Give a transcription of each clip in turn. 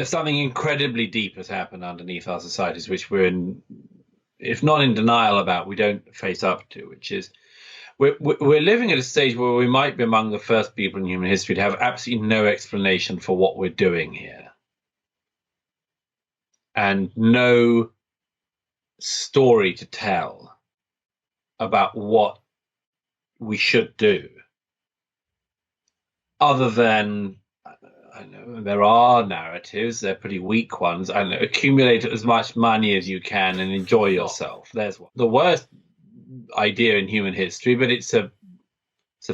something incredibly deep has happened underneath our societies, which we're in, if not in denial about, we don't face up to, which is we're living at a stage where we might be among the first people in human history to have absolutely no explanation for what we're doing here, and no story to tell about what we should do, other than, I know there are narratives, they're pretty weak ones. I know, accumulate as much money as you can and enjoy yourself. There's one. The worst idea in human history, but it's a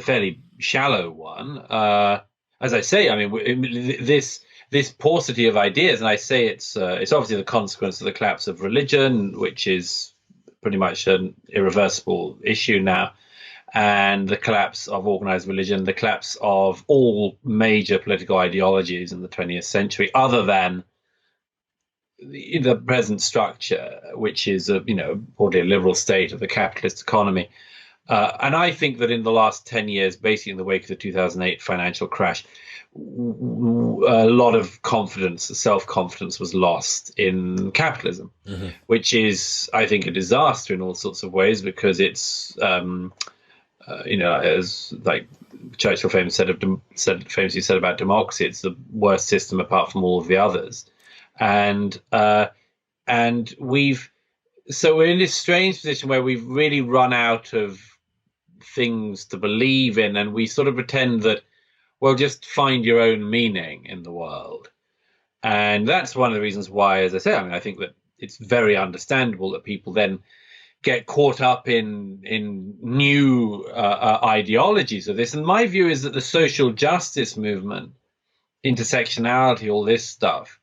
fairly shallow one. As I say, I mean, this paucity of ideas, and I say it's obviously the consequence of the collapse of religion, which is pretty much an irreversible issue now, and the collapse of organized religion, the collapse of all major political ideologies in the 20th century, other than the present structure, which is broadly a liberal state of the capitalist economy. And I think that in the last 10 years, basically in the wake of the 2008 financial crash, a lot of confidence, self-confidence was lost in capitalism, which is, I think, a disaster in all sorts of ways, because it's, as like Churchill famously said about democracy, it's the worst system apart from all of the others. And we're in this strange position where we've really run out of things to believe in, and we sort of pretend that, well, just find your own meaning in the world. And that's one of the reasons why, as I say, I mean, I think that it's very understandable that people then get caught up in new ideologies of this. And my view is that the social justice movement, intersectionality, all this stuff,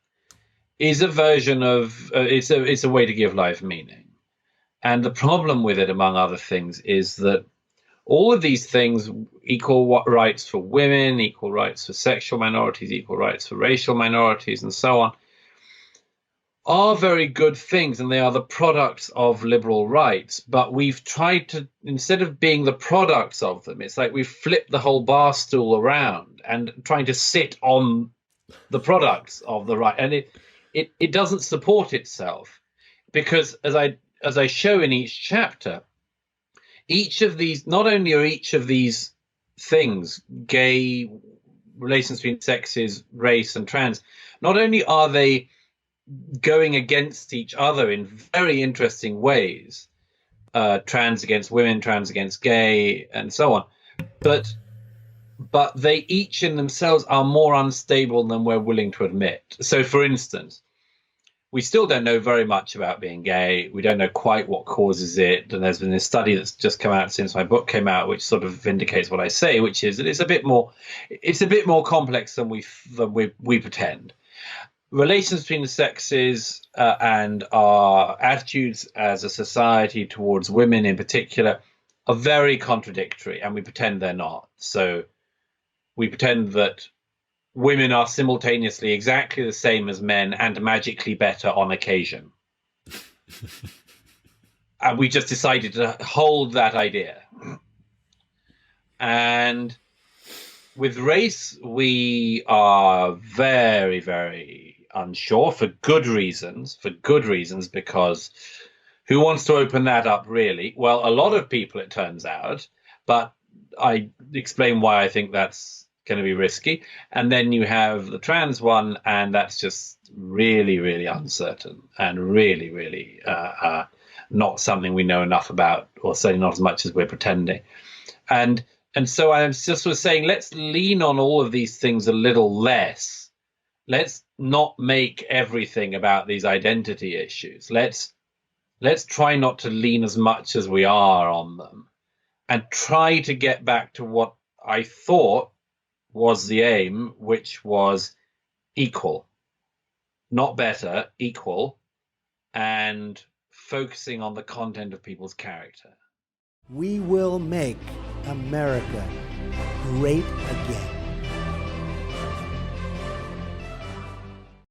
is a version of it's a way to give life meaning. And the problem with it, among other things, is that all of these things, equal rights for women, equal rights for sexual minorities, equal rights for racial minorities, and so on, are very good things, and they are the products of liberal rights. But we've tried to, instead of being the products of them, it's like we've flipped the whole bar stool around and trying to sit on the products of the right. And it doesn't support itself, because as I show in each chapter, each of these, not only are each of these things, gay, relations between sexes, race, and trans, not only are they going against each other in very interesting ways, trans against women, trans against gay, and so on, but they each in themselves are more unstable than we're willing to admit. So, for instance, we still don't know very much about being gay. We don't know quite what causes it. And there's been a study that's just come out since my book came out, which sort of vindicates what I say, which is that it's a bit more complex than we pretend. Relations between the sexes and our attitudes as a society towards women in particular are very contradictory, and we pretend they're not. So we pretend that women are simultaneously exactly the same as men and magically better on occasion. And we just decided to hold that idea. And with race, we are very, very unsure, for good reasons, because who wants to open that up, really? Well, a lot of people, it turns out, but I explain why I think that's going to be risky. And then you have the trans one, and that's just really, really uncertain, and really, really not something we know enough about, or certainly not as much as we're pretending. And so I'm just sort of saying, let's lean on all of these things a little less. Let's not make everything about these identity issues. Let's try not to lean as much as we are on them, and try to get back to what I thought was the aim, which was equal, not better, equal, and focusing on the content of people's character. We will make America great again.